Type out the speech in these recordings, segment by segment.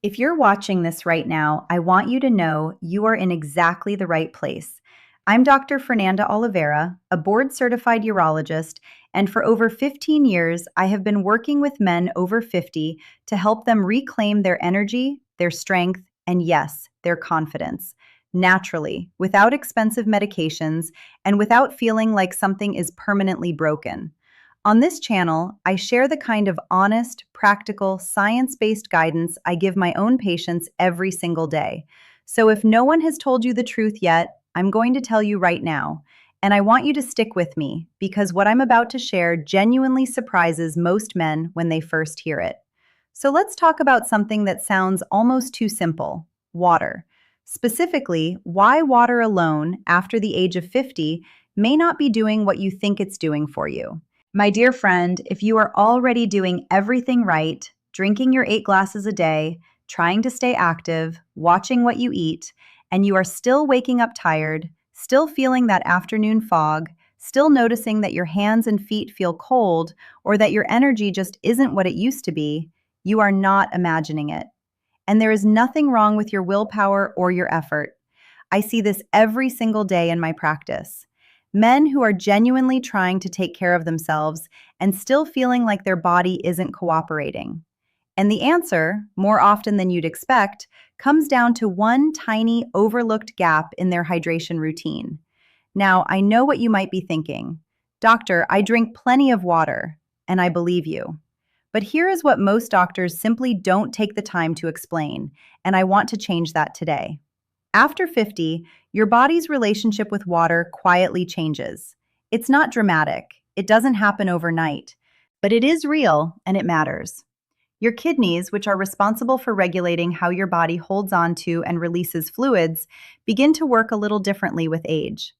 If you're watching this right now, I want you to know you are in exactly the right place. I'm Dr. Fernanda Oliveira, a board certified urologist, and for over 15 years, I have been working with men over 50 to help them reclaim their energy, their strength, and yes, their confidence, naturally, without expensive medications, and without feeling like something is permanently broken. On this channel, I share the kind of honest, practical, science based guidance I give my own patients every single day. So if no one has told you the truth yet, I'm going to tell you right now. And I want you to stick with me because what I'm about to share genuinely surprises most men when they first hear it. So let's talk about something that sounds almost too simple: water. Specifically, why water alone after the age of 50 may not be doing what you think it's doing for you. My dear friend, if you are already doing everything right, drinking your 8 glasses a day, trying to stay active, watching what you eat, and you are still waking up tired, still feeling that afternoon fog, still noticing that your hands and feet feel cold, or that your energy just isn't what it used to be, you are not imagining it. And there is nothing wrong with your willpower or your effort. I see this every single day in my practice. Men who are genuinely trying to take care of themselves and still feeling like their body isn't cooperating. And the answer, more often than you'd expect, comes down to one tiny overlooked gap in their hydration routine. Now, I know what you might be thinking. Doctor, I drink plenty of water, and I believe you. But here is what most doctors simply don't take the time to explain, and I want to change that today. After 50, your body's relationship with water quietly changes. It's not dramatic, it doesn't happen overnight, but it is real and it matters. Your kidneys, which are responsible for regulating how your body holds on to and releases fluids, begin to work a little differently with age.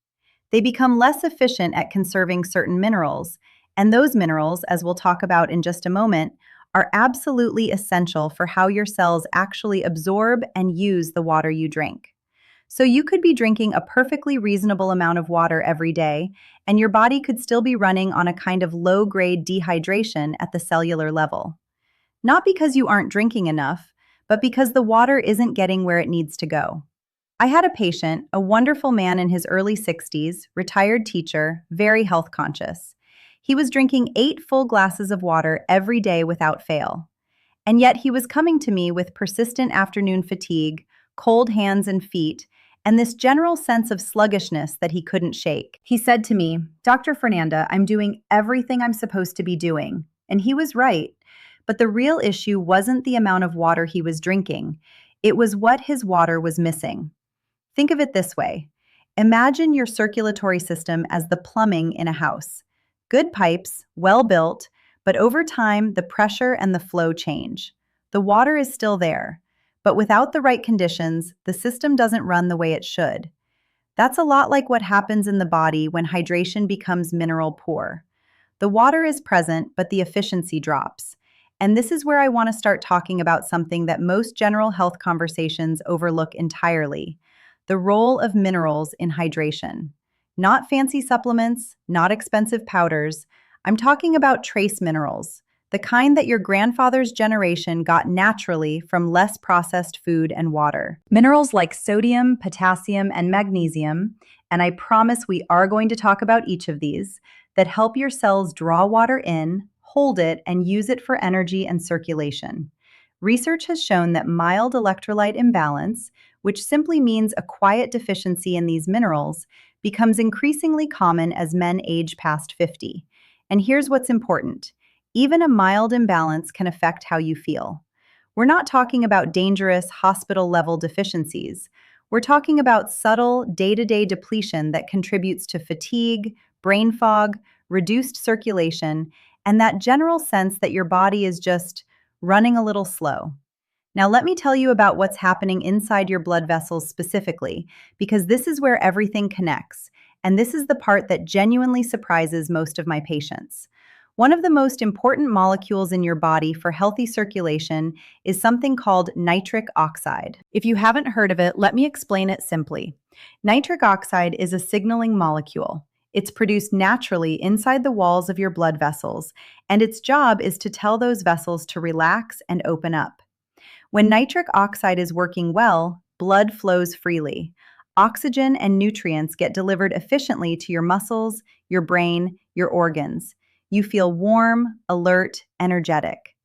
They become less efficient at conserving certain minerals, and those minerals, as we'll talk about in just a moment, are absolutely essential for how your cells actually absorb and use the water you drink. So you could be drinking a perfectly reasonable amount of water every day, and your body could still be running on a kind of low-grade dehydration at the cellular level. Not because you aren't drinking enough, but because the water isn't getting where it needs to go. I had a patient, a wonderful man in his early 60s, retired teacher, very health conscious. He was drinking 8 full glasses of water every day without fail. And yet he was coming to me with persistent afternoon fatigue, cold hands and feet, and this general sense of sluggishness that he couldn't shake. He said to me, "Dr. Fernanda, I'm doing everything I'm supposed to be doing." And he was right. But the real issue wasn't the amount of water he was drinking. It was what his water was missing. Think of it this way. Imagine your circulatory system as the plumbing in a house. Good pipes, well built, but over time, the pressure and the flow change. The water is still there, but without the right conditions, the system doesn't run the way it should. That's a lot like what happens in the body when hydration becomes mineral poor. The water is present, but the efficiency drops. And this is where I want to start talking about something that most general health conversations overlook entirely: the role of minerals in hydration. Not fancy supplements, not expensive powders. I'm talking about trace minerals, the kind that your grandfather's generation got naturally from less processed food and water. Minerals like sodium, potassium, and magnesium, and I promise we are going to talk about each of these, that help your cells draw water in, hold it, and use it for energy and circulation. Research has shown that mild electrolyte imbalance, which simply means a quiet deficiency in these minerals, becomes increasingly common as men age past 50. And here's what's important. Even a mild imbalance can affect how you feel. We're not talking about dangerous hospital-level deficiencies. We're talking about subtle, day-to-day depletion that contributes to fatigue, brain fog, reduced circulation, and that general sense that your body is just running a little slow. Now, let me tell you about what's happening inside your blood vessels specifically, because this is where everything connects, and this is the part that genuinely surprises most of my patients. One of the most important molecules in your body for healthy circulation is something called nitric oxide. If you haven't heard of it, let me explain it simply. Nitric oxide is a signaling molecule. It's produced naturally inside the walls of your blood vessels, and its job is to tell those vessels to relax and open up. When nitric oxide is working well, blood flows freely. Oxygen and nutrients get delivered efficiently to your muscles, your brain, your organs. You feel warm, alert, energetic.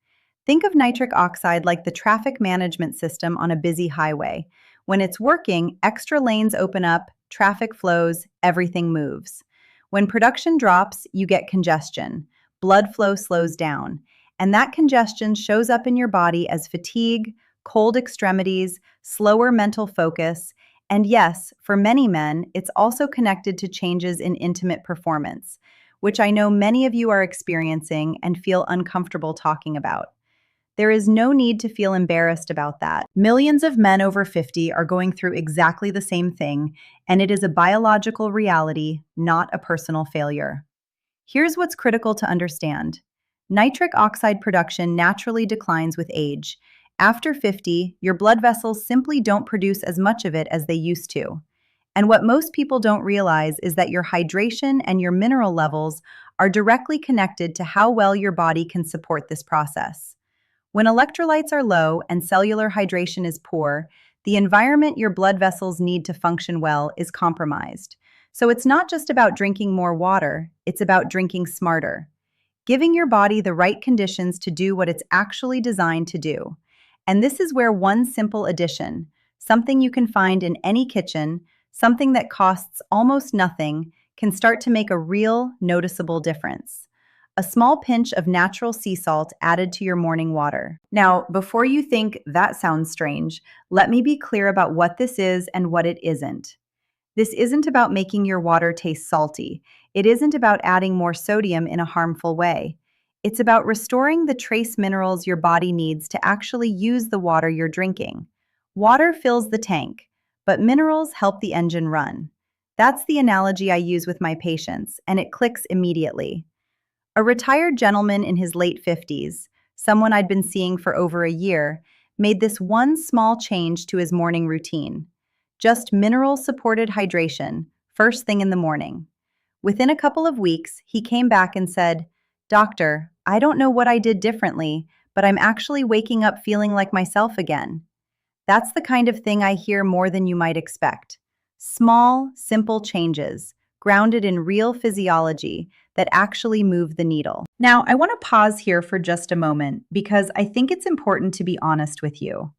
Think of nitric oxide like the traffic management system on a busy highway. When it's working, extra lanes open up, traffic flows, everything moves. When production drops, you get congestion. Blood flow slows down. And that congestion shows up in your body as fatigue, cold extremities, slower mental focus, and yes, for many men, it's also connected to changes in intimate performance, which I know many of you are experiencing and feel uncomfortable talking about. There is no need to feel embarrassed about that. Millions of men over 50 are going through exactly the same thing, and it is a biological reality, not a personal failure. Here's what's critical to understand. Nitric oxide production naturally declines with age. After 50, your blood vessels simply don't produce as much of it as they used to. And what most people don't realize is that your hydration and your mineral levels are directly connected to how well your body can support this process. When electrolytes are low and cellular hydration is poor, the environment your blood vessels need to function well is compromised. So it's not just about drinking more water, it's about drinking smarter, giving your body the right conditions to do what it's actually designed to do. And this is where one simple addition, something you can find in any kitchen, something that costs almost nothing, can start to make a real, noticeable difference. A small pinch of natural sea salt added to your morning water. Now, before you think that sounds strange, let me be clear about what this is and what it isn't. This isn't about making your water taste salty. It isn't about adding more sodium in a harmful way. It's about restoring the trace minerals your body needs to actually use the water you're drinking. Water fills the tank, but minerals help the engine run. That's the analogy I use with my patients, and it clicks immediately. A retired gentleman in his late 50s, someone I'd been seeing for over a year, made this one small change to his morning routine. Just mineral-supported hydration, first thing in the morning. Within a couple of weeks, he came back and said, "Doctor, I don't know what I did differently, but I'm actually waking up feeling like myself again." That's the kind of thing I hear more than you might expect. Small, simple changes, grounded in real physiology, that actually move the needle. Now, I want to pause here for just a moment because I think it's important to be honest with you.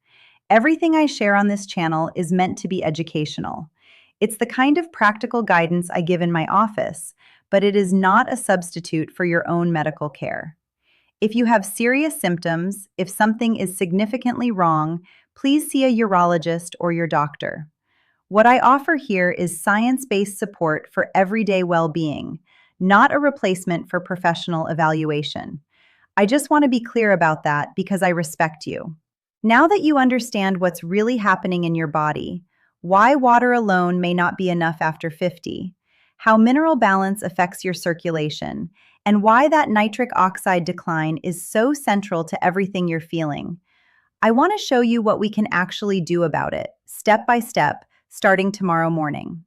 Everything I share on this channel is meant to be educational. It's the kind of practical guidance I give in my office, but it is not a substitute for your own medical care. If you have serious symptoms, if something is significantly wrong, please see a urologist or your doctor. What I offer here is science-based support for everyday well-being, not a replacement for professional evaluation. I just want to be clear about that because I respect you. Now that you understand what's really happening in your body, why water alone may not be enough after 50, how mineral balance affects your circulation, and why that nitric oxide decline is so central to everything you're feeling, I want to show you what we can actually do about it, step by step, starting tomorrow morning.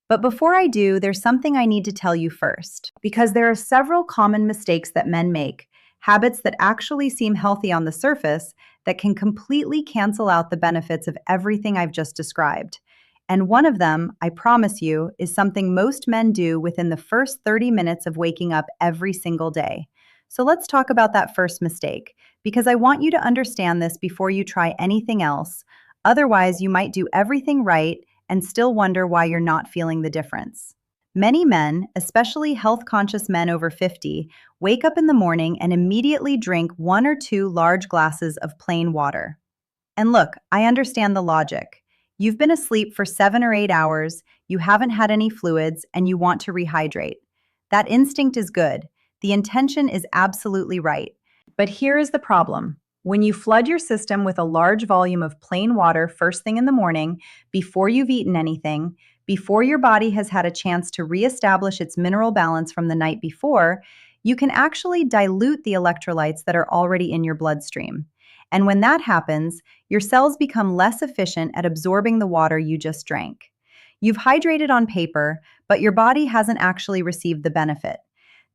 But before I do, there's something I need to tell you first, because there are several common mistakes that men make, habits that actually seem healthy on the surface that can completely cancel out the benefits of everything I've just described. And one of them, I promise you, is something most men do within the first 30 minutes of waking up every single day. So let's talk about that first mistake, because I want you to understand this before you try anything else. Otherwise, you might do everything right and still wonder why you're not feeling the difference. Many men, especially health-conscious men over 50, wake up in the morning and immediately drink 1 or 2 large glasses of plain water. And look, I understand the logic. You've been asleep for 7 or 8 hours, you haven't had any fluids, and you want to rehydrate. That instinct is good. The intention is absolutely right. But here is the problem. When you flood your system with a large volume of plain water first thing in the morning, before you've eaten anything, before your body has had a chance to reestablish its mineral balance from the night before, you can actually dilute the electrolytes that are already in your bloodstream. And when that happens, your cells become less efficient at absorbing the water you just drank. You've hydrated on paper, but your body hasn't actually received the benefit.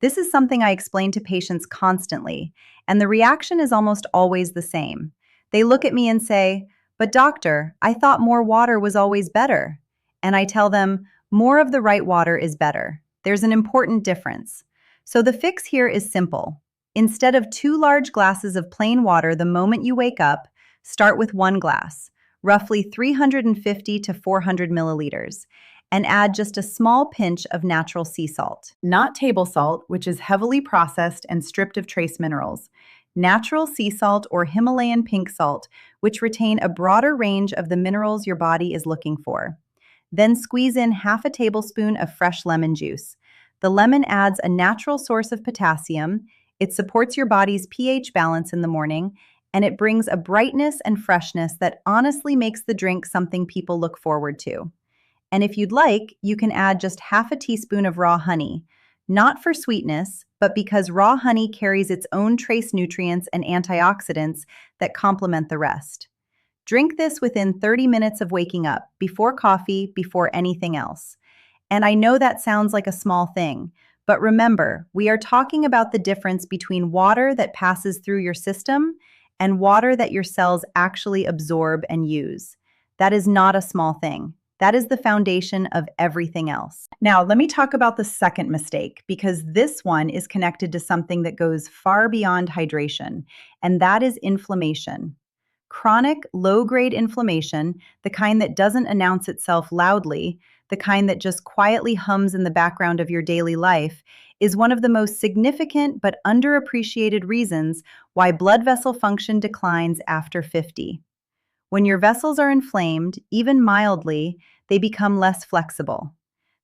This is something I explain to patients constantly, and the reaction is almost always the same. They look at me and say, "But doctor, I thought more water was always better." And I tell them, more of the right water is better. There's an important difference. So the fix here is simple. Instead of 2 large glasses of plain water the moment you wake up, start with 1 glass, roughly 350 to 400 milliliters, and add just a small pinch of natural sea salt. Not table salt, which is heavily processed and stripped of trace minerals. Natural sea salt or Himalayan pink salt, which retain a broader range of the minerals your body is looking for. Then squeeze in half a tablespoon of fresh lemon juice. The lemon adds a natural source of potassium, it supports your body's pH balance in the morning, and it brings a brightness and freshness that honestly makes the drink something people look forward to. And if you'd like, you can add just half a teaspoon of raw honey, not for sweetness, but because raw honey carries its own trace nutrients and antioxidants that complement the rest. Drink this within 30 minutes of waking up, before coffee, before anything else. And I know that sounds like a small thing, but remember, we are talking about the difference between water that passes through your system and water that your cells actually absorb and use. That is not a small thing. That is the foundation of everything else. Now, let me talk about the second mistake, because this one is connected to something that goes far beyond hydration, and that is inflammation. Chronic, low-grade inflammation, the kind that doesn't announce itself loudly, the kind that just quietly hums in the background of your daily life, is one of the most significant but underappreciated reasons why blood vessel function declines after 50. When your vessels are inflamed, even mildly, they become less flexible.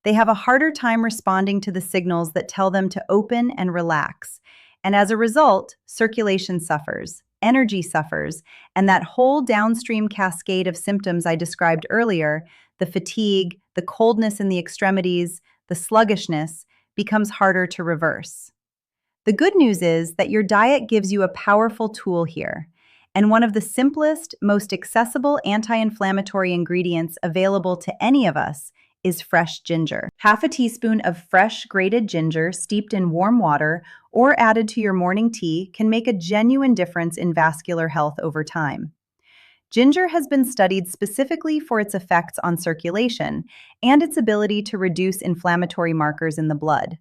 They have a harder time responding to the signals that tell them to open and relax. And as a result, circulation suffers, energy suffers, and that whole downstream cascade of symptoms I described earlier, the fatigue, the coldness in the extremities, the sluggishness, becomes harder to reverse. The good news is that your diet gives you a powerful tool here, and one of the simplest, most accessible anti-inflammatory ingredients available to any of us is fresh ginger. Half a teaspoon of fresh grated ginger steeped in warm water or added to your morning tea can make a genuine difference in vascular health over time. Ginger has been studied specifically for its effects on circulation and its ability to reduce inflammatory markers in the blood.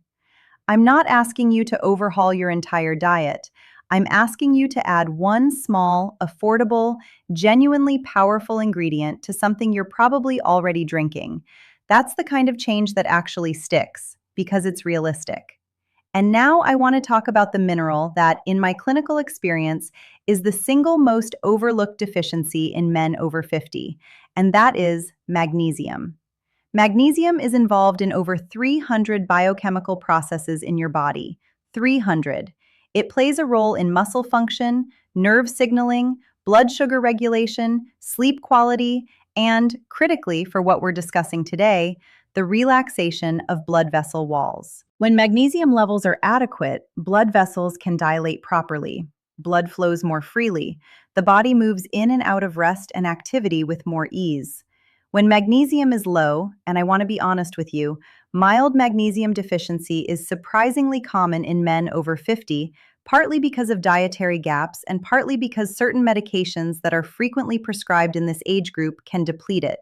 I'm not asking you to overhaul your entire diet. I'm asking you to add one small, affordable, genuinely powerful ingredient to something you're probably already drinking. That's the kind of change that actually sticks, because it's realistic. And now I want to talk about the mineral that, in my clinical experience, is the single most overlooked deficiency in men over 50, and that is magnesium. Magnesium is involved in over 300 biochemical processes in your body. 300. It plays a role in muscle function, nerve signaling, blood sugar regulation, sleep quality, and, critically for what we're discussing today, the relaxation of blood vessel walls. When magnesium levels are adequate, blood vessels can dilate properly. Blood flows more freely. The body moves in and out of rest and activity with more ease. When magnesium is low, and I want to be honest with you, mild magnesium deficiency is surprisingly common in men over 50, partly because of dietary gaps and partly because certain medications that are frequently prescribed in this age group can deplete it.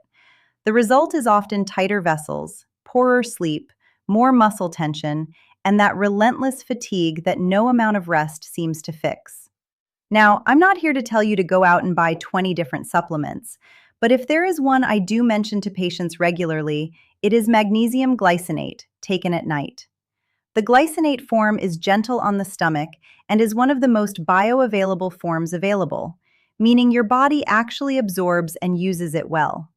The result is often tighter vessels, poorer sleep, more muscle tension, and that relentless fatigue that no amount of rest seems to fix. Now, I'm not here to tell you to go out and buy 20 different supplements, but if there is one I do mention to patients regularly, it is magnesium glycinate, taken at night. The glycinate form is gentle on the stomach and is one of the most bioavailable forms available, meaning your body actually absorbs and uses it well.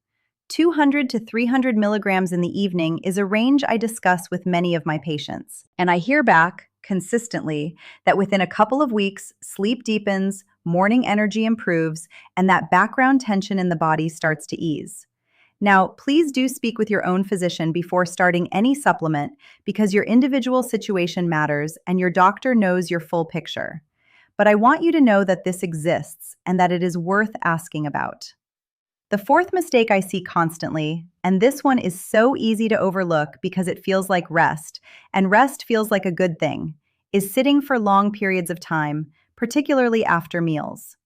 200 to 300 milligrams in the evening is a range I discuss with many of my patients, and I hear back, consistently, that within a couple of weeks, sleep deepens, morning energy improves, and that background tension in the body starts to ease. Now, please do speak with your own physician before starting any supplement because your individual situation matters and your doctor knows your full picture. But I want you to know that this exists and that it is worth asking about. The fourth mistake I see constantly, and this one is so easy to overlook because it feels like rest, and rest feels like a good thing, is sitting for long periods of time, particularly after meals.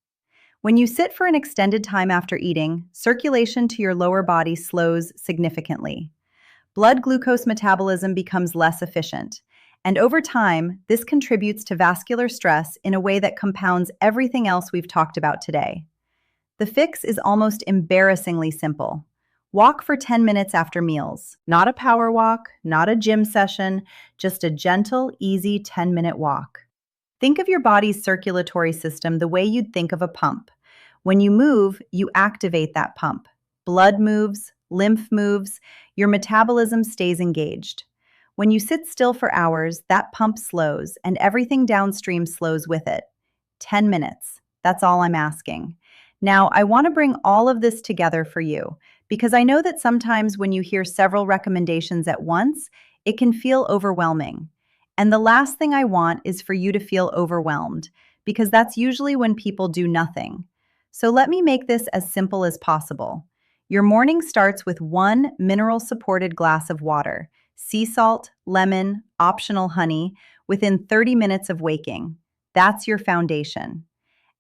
When you sit for an extended time after eating, circulation to your lower body slows significantly. Blood glucose metabolism becomes less efficient. And over time, this contributes to vascular stress in a way that compounds everything else we've talked about today. The fix is almost embarrassingly simple. Walk for 10 minutes after meals. Not a power walk, not a gym session, just a gentle, easy 10-minute walk. Think of your body's circulatory system the way you'd think of a pump. When you move, you activate that pump. Blood moves, lymph moves, your metabolism stays engaged. When you sit still for hours, that pump slows and everything downstream slows with it. 10 minutes. That's all I'm asking. Now, I want to bring all of this together for you because I know that sometimes when you hear several recommendations at once, it can feel overwhelming. And the last thing I want is for you to feel overwhelmed because that's usually when people do nothing. So let me make this as simple as possible. Your morning starts with one mineral-supported glass of water, sea salt, lemon, optional honey, within 30 minutes of waking. That's your foundation.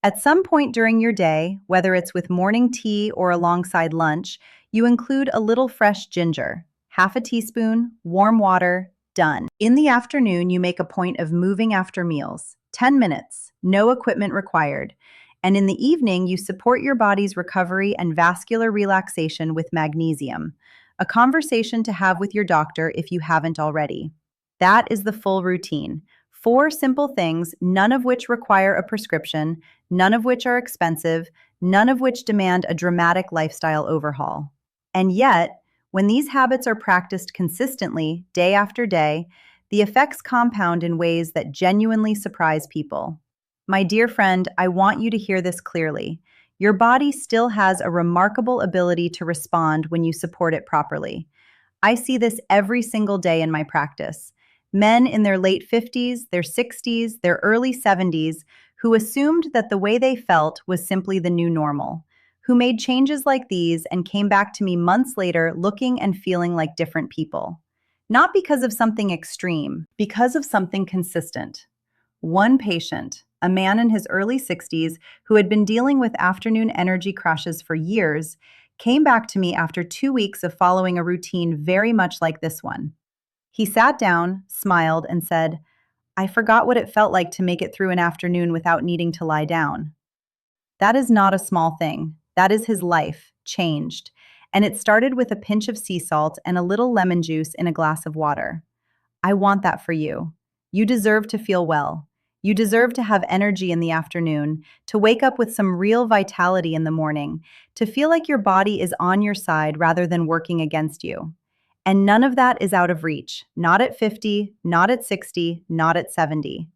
At some point during your day, whether it's with morning tea or alongside lunch, you include a little fresh ginger, half a teaspoon, warm water, done. In the afternoon, you make a point of moving after meals. 10 minutes, no equipment required. And in the evening, you support your body's recovery and vascular relaxation with magnesium, a conversation to have with your doctor if you haven't already. That is the full routine. 4 simple things, none of which require a prescription, none of which are expensive, none of which demand a dramatic lifestyle overhaul. And yet, when these habits are practiced consistently, day after day, the effects compound in ways that genuinely surprise people. My dear friend, I want you to hear this clearly. Your body still has a remarkable ability to respond when you support it properly. I see this every single day in my practice. Men in their late 50s, their 60s, their early 70s, who assumed that the way they felt was simply the new normal, who made changes like these and came back to me months later looking and feeling like different people. Not because of something extreme, because of something consistent. One patient, a man in his early 60s who had been dealing with afternoon energy crashes for years, came back to me after 2 weeks of following a routine very much like this one. He sat down, smiled, and said, "I forgot what it felt like to make it through an afternoon without needing to lie down." That is not a small thing. That is his life, changed. And it started with a pinch of sea salt and a little lemon juice in a glass of water. I want that for you. You deserve to feel well. You deserve to have energy in the afternoon, to wake up with some real vitality in the morning, to feel like your body is on your side rather than working against you. And none of that is out of reach. Not at 50, not at 60, not at 70.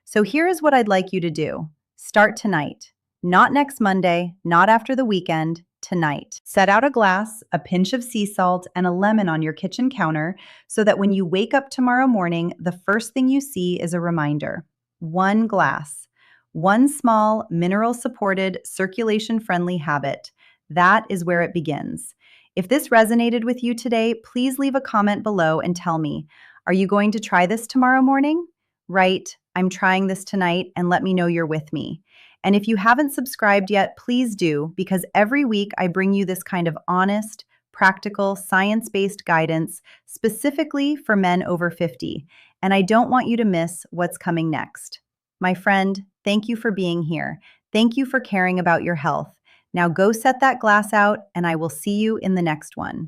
So here is what I'd like you to do. Start tonight. Not next Monday, not after the weekend, tonight. Set out a glass, a pinch of sea salt, and a lemon on your kitchen counter so that when you wake up tomorrow morning, the first thing you see is a reminder. One glass. One small, mineral-supported, circulation-friendly habit. That is where it begins. If this resonated with you today, please leave a comment below and tell me, are you going to try this tomorrow morning? Write, "I'm trying this tonight," and let me know you're with me. And if you haven't subscribed yet, please do, because every week I bring you this kind of honest, practical, science-based guidance specifically for men over 50. And I don't want you to miss what's coming next. My friend, thank you for being here. Thank you for caring about your health. Now go set that glass out, and I will see you in the next one.